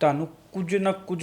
ਤੁਹਾਨੂੰ ਕੁਝ ਨਾ ਕੁਝ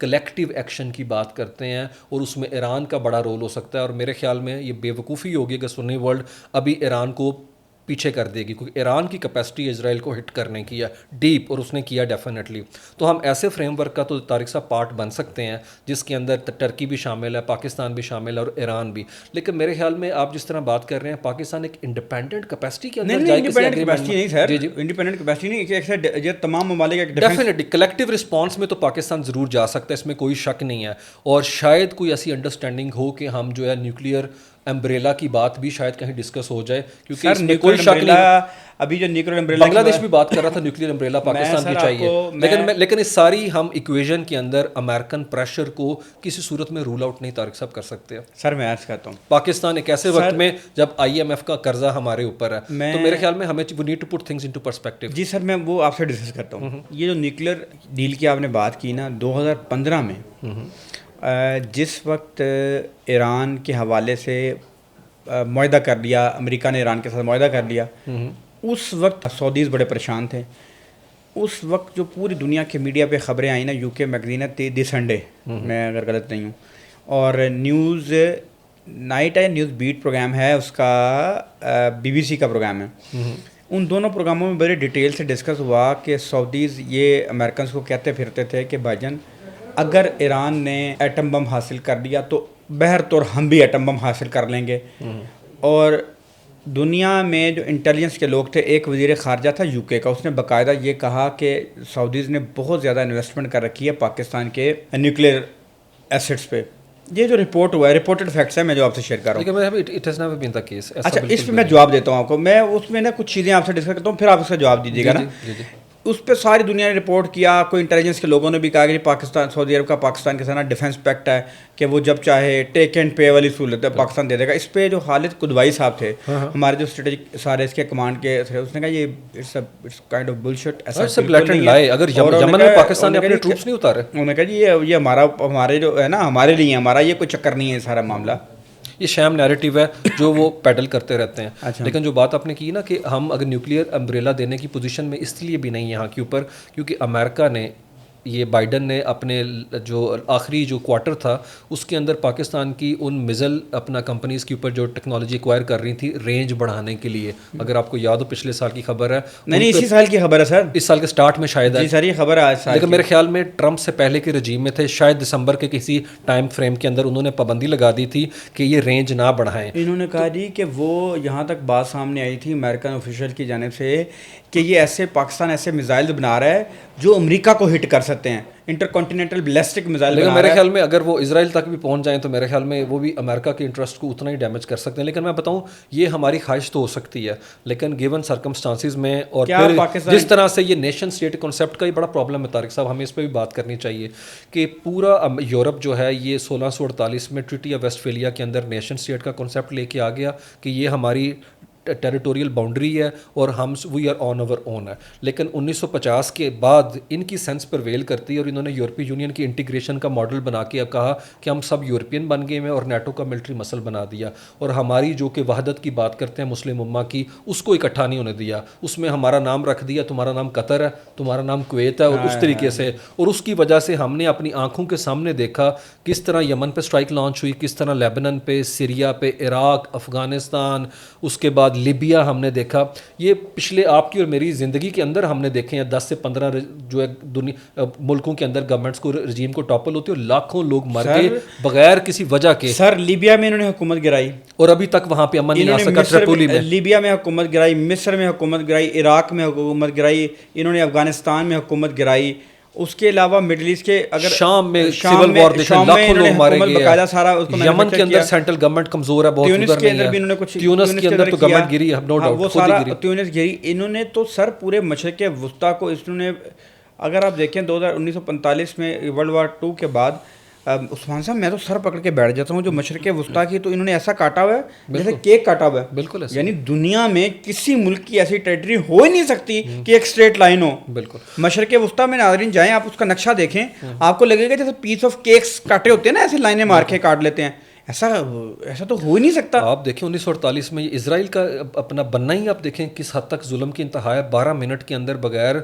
کلیکٹیو ایکشن کی بات کرتے ہیں اور اس میں ایران کا بڑا رول ہو سکتا ہے. اور میرے خیال میں یہ بے وقوفی ہوگی اگر سنی ورلڈ ابھی ایران کو پیچھے کر دے گی, کیونکہ ایران کی کیپیسٹی اسرائیل کو ہٹ کرنے کی ہے ڈیپ, اور اس نے کیا ڈیفینیٹلی. تو ہم ایسے فریم ورک کا تو طارق صاحب پارٹ بن سکتے ہیں جس کے اندر ٹرکی بھی شامل ہے, پاکستان بھی شامل ہے اور ایران بھی. لیکن میرے خیال میں آپ جس طرح بات کر رہے ہیں پاکستان ایک انڈیپینڈنٹ کیپیسٹی کے اندر جائے کسی کیپیسٹی نہیں سر, انڈیپینڈنٹ کیپیسٹی نہیں, یہ تمام ممالک ڈیفینیٹلی کلیکٹیو رسپانس میں تو پاکستان ضرور جا سکتا ہے, اس میں کوئی شک نہیں ہے. اور شاید کوئی ایسی انڈرسٹینڈنگ ہو کہ ہم جو ہے نیوکلیئر امبریلا کی بات بھی شاید کہیں ڈسکس ہو جائے, کیونکہ اس میں کوئی شک نہیں. ابھی جو نیوکلیئر امبریلا, بنگلہ دیش بھی بات کر رہا تھا نیوکلیئر امبریلا پاکستان کی چاہیے, لیکن اس ساری ہم ایکویژن کے اندر امریکن پریشر کو کسی صورت میں رول آؤٹ نہیں طارق صاحب کر سکتے. سر میں عرض کرتا ہوں, پاکستان ایک ایسے وقت میں جب IMF کا قرضہ ہمارے اوپر ہے, تو میرے خیال میں ہمیں we need to put things into perspective. جی سر, میں وہ آپ سے ڈسکس کرتا ہوں. یہ جو نیوکلیئر ڈیل کی آپ نے بات کی نا 2015 میں, جس وقت ایران کے حوالے سے معاہدہ کر لیا, امریکہ نے ایران کے ساتھ معاہدہ کر لیا, اس وقت سعودیز بڑے پریشان تھے. اس وقت جو پوری دنیا کے میڈیا پہ خبریں آئیں نا, UK میگزین ہے دی سنڈے, میں اگر غلط نہیں ہوں, اور نیوز نائٹ ہے, نیوز بیٹ پروگرام ہے اس کا, BBC کا پروگرام ہے. ان دونوں پروگراموں میں بڑے ڈیٹیل سے ڈسکس ہوا کہ سعودیز یہ امریکنس کو کہتے پھرتے تھے کہ بھائی جان اگر ایران نے ایٹم بم حاصل کر لیا تو بہر طور ہم بھی ایٹم بم حاصل کر لیں گے. اور دنیا میں جو انٹیلیجنس کے لوگ تھے, ایک وزیر خارجہ تھا UK کا, اس نے باقاعدہ یہ کہا کہ سعودیز نے بہت زیادہ انویسٹمنٹ کر رکھی ہے پاکستان کے نیوکلیئر ایسٹس پہ. یہ جو رپورٹ ہوا ہے, رپورٹڈ فیکٹس ہے, میں جو آپ سے شیئر کر رہا ہوں. اچھا, اس پہ میں جواب دیتا ہوں آپ کو. میں اس میں نا کچھ چیزیں آپ سے ڈسکس کرتا ہوں, پھر آپ اس کا جواب دیجیے گا نا. اس پہ ساری دنیا نے رپورٹ کیا, کوئی انٹیلیجنس کے لوگوں نے بھی کہا کہ پاکستان, سعودی عرب کا پاکستان کے ساتھ ڈیفینس پیکٹ ہے کہ وہ جب چاہے ٹیک اینڈ پے والی سہولت ہے پاکستان دے دے گا. اس پہ جو خالد قدوائی صاحب تھے, ہمارے جو اسٹریٹجک سارے اس کے کمانڈ کے تھے, اس نے کہا یہ اٹس کائنڈ آف بلشٹ, ایسا بلیٹنٹ لائی. اگر یمن میں پاکستان نے اپنے ٹروپس نہیں اتارے, انہوں نے کہا جی یہ ہمارے جو ہے نا, ہمارے لیے ہمارا یہ کوئی چکر نہیں ہے سارا معاملہ. یہ شام نیریٹیو ہے جو وہ پیڈل کرتے رہتے ہیں. لیکن جو بات آپ نے کی نا کہ ہم اگر نیوکلیئر امبریلا دینے کی پوزیشن میں اس لیے بھی نہیں یہاں کے اوپر, کیونکہ امریکہ نے, یہ بائیڈن نے اپنے جو آخری جو کوارٹر تھا اس کے اندر پاکستان کی ان میزل اپنا کمپنیز کے اوپر جو ٹیکنالوجی ایکوائر کر رہی تھی رینج بڑھانے کے لیے, اگر آپ کو یاد ہو پچھلے سال کی خبر ہے, نہیں اسی سال کی خبر ہے سر, اس سال کے سٹارٹ میں شاید ہے. جی سر, یہ خبر ہے آج, لیکن میرے خیال میں ٹرمپ سے پہلے کے رجیم میں تھے, شاید دسمبر کے کسی ٹائم فریم کے اندر انہوں نے پابندی لگا دی تھی کہ یہ رینج نہ بڑھائیں. انہوں نے کہا جی کہ وہ یہاں تک بات سامنے آئی تھی امریکن آفیشیل کی جانب سے کہ یہ ایسے پاکستان ایسے میزائل بنا رہا ہے جو امریکہ کو ہٹ کر سکتے ہیں, انٹر کانٹیننٹل بیلسٹک میزائل. لیکن میرے خیال میں اگر وہ اسرائیل تک بھی پہنچ جائیں تو میرے خیال میں وہ بھی امریکہ کے انٹرسٹ کو اتنا ہی ڈیمیج کر سکتے ہیں. لیکن میں بتاؤں, یہ ہماری خواہش تو ہو سکتی ہے, لیکن گیون سرکمسٹانسز میں, اور پھر جس طرح سے یہ نیشن اسٹیٹ کانسیپٹ کا ہی بڑا پرابلم ہے طارق صاحب, ہمیں اس پہ بھی بات کرنی چاہیے کہ پورا یورپ جو ہے یہ 1648 میں ٹریٹی آف ویسٹ فیلیا کے اندر نیشن اسٹیٹ کا کانسیپٹ لے کے آ گیا کہ یہ ہماری ٹیریٹوریل باؤنڈری ہے اور ہم we are on our own ہے. لیکن 1950 کے بعد ان کی سینس پرویل کرتی ہے اور انہوں نے یورپی یونین کی انٹیگریشن کا ماڈل بنا کے کہا کہ ہم سب یورپین بن گئے ہیں اور نیٹو کا ملٹری مسل بنا دیا, اور ہماری جو کہ وحدت کی بات کرتے ہیں مسلم امہ کی, اس کو اکٹھا نہیں ہونے دیا. اس میں ہمارا نام رکھ دیا, تمہارا نام قطر ہے, تمہارا نام کویت ہے, اور اس طریقے سے. اور اس کی وجہ سے ہم نے اپنی آنکھوں کے سامنے دیکھا کس طرح یمن پہ اسٹرائک لانچ ہوئی, کس طرح لیبنن پہ, سیریا پہ, عراق, افغانستان, اس کے بعد لیبیا ہم نے دیکھا. یہ پچھلے آپ کی اور میری زندگی کے اندر ہم نے دیکھے ہیں 10 سے 15 جو ہے دنیا ملکوں کے اندر گورنمنٹس کو رجیم کو ٹاپل ہوتی ہے اور لاکھوں لوگ مر گئے بغیر کسی وجہ کے. سر لیبیا میں انہوں نے حکومت گرائی اور ابھی تک وہاں پہ امن نہیں آ سکا. ٹریپولی میں, لیبیا میں حکومت گرائی, مصر میں حکومت گرائی, عراق میں حکومت گرائی, انہوں نے افغانستان میں حکومت گرائی. اس کے علاوہ مڈل ایسٹ کے اگر شام میں سول وار دیکھیں, لاکھوں لوگ مارے گئے. باقاعدہ سارا یمن کے اندر سینٹرل گورنمنٹ کمزور ہے, بہت ادھر نہیں ہے. تیونس کے اندر تو گورنمنٹ گری ہے, نو ڈاؤٹ, وہ سارا تیونس گری. انہوں نے تو سر پورے مشرق وسطیٰ کو, انہوں نے اگر آپ دیکھیں 1945 میں ورلڈ وار 2 کے بعد, عثمان صاحب میں تو سر پکڑ کے بیٹھ جاتا ہوں جو مشرق وسطیٰ کی, تو انہوں نے ایسا کاٹا ہوا ہے جیسے کیک کاٹا ہوا ہے. بالکل, یعنی دنیا میں کسی ملک کی ایسی ٹیریٹری ہو ہی نہیں سکتی کہ ایک اسٹریٹ لائن ہو. بالکل مشرق وسطیٰ میں ناظرین جائیں, آپ اس کا نقشہ دیکھیں, آپ کو لگے گا جیسے پیس آف کیکس کاٹے ہوتے ہیں نا, ایسے لائنیں مار کے کاٹ لیتے ہیں, ایسا تو ہو ہی نہیں سکتا. آپ دیکھیں 1948 میں اسرائیل کا اپنا بننا ہی آپ دیکھیں کس حد تک ظلم کی انتہا ہے. 12 منٹ کے اندر بغیر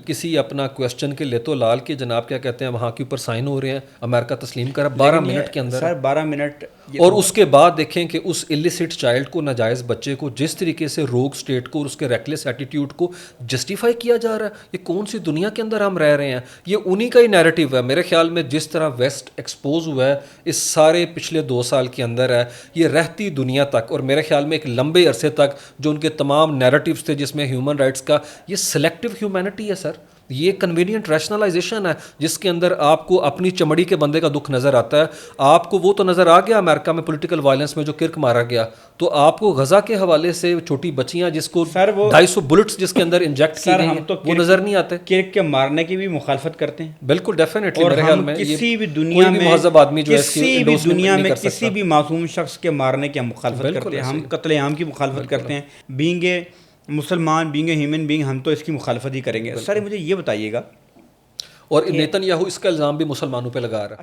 کسی اپنا کویسچن کے لیتو لال کے جناب کیا کہتے ہیں وہاں کے اوپر سائن ہو رہے ہیں, امریکہ تسلیم کرا 12 منٹ کے اندر. سر 12 منٹ. اور اس کے بعد دیکھیں کہ اس السٹ چائلڈ کو, ناجائز بچے کو, جس طریقے سے روگ اسٹیٹ کو اور اس کے ریکلیس ایٹیٹیوڈ کو جسٹیفائی کیا جا رہا ہے. یہ کون سی دنیا کے اندر ہم رہ رہے ہیں؟ یہ انہی کا ہی نیریٹو ہے میرے خیال میں. جس طرح ویسٹ ایکسپوز ہوا ہے اس سارے پچھلے 2 سال کے اندر ہے, یہ رہتی دنیا تک اور میرے خیال میں ایک لمبے عرصے تک جو ان کے تمام نیریٹیوز تھے جس میں ہیومن رائٹس کا, یہ سلیکٹیو ہیومینٹی ہے سر. یہ کنوینینٹ ریشنلائزیشن ہے جس کے اندر آپ کو اپنی چمڑی کے بندے کا دکھ نظر آتا ہے. آپ کو وہ تو نظر آ گیا امریکہ میں پولیٹیکل وائلنس میں جو کرک مارا گیا, تو آپ کو غزہ کے حوالے سے چھوٹی بچیاں جس کو 250 بلٹس جس کے اندر انجیکٹ کی گئی ہیں وہ نظر نہیں آتے. کرک کے مارنے کی بھی مخالفت کرتے ہیں بالکل ڈیفینیٹلی. اور میرے خیال میں کسی بھی دنیا میں مہذب آدمی جو ہے کسی بھی دنیا میں کسی بھی معصوم شخص کے مارنے کی ہم مخالفت کرتے ہیں. ہم قتل عام کی مخالفت کرتے ہیں. بینگ اے مسلمان, بینگ اے ہیومن بینگ, ہم تو اس کی مخالفت ہی کریں گے. سر مجھے یہ بتائیے گا, اور نیتن یاہو اس کا الزام بھی مسلمانوں پہ لگا رہا ہے.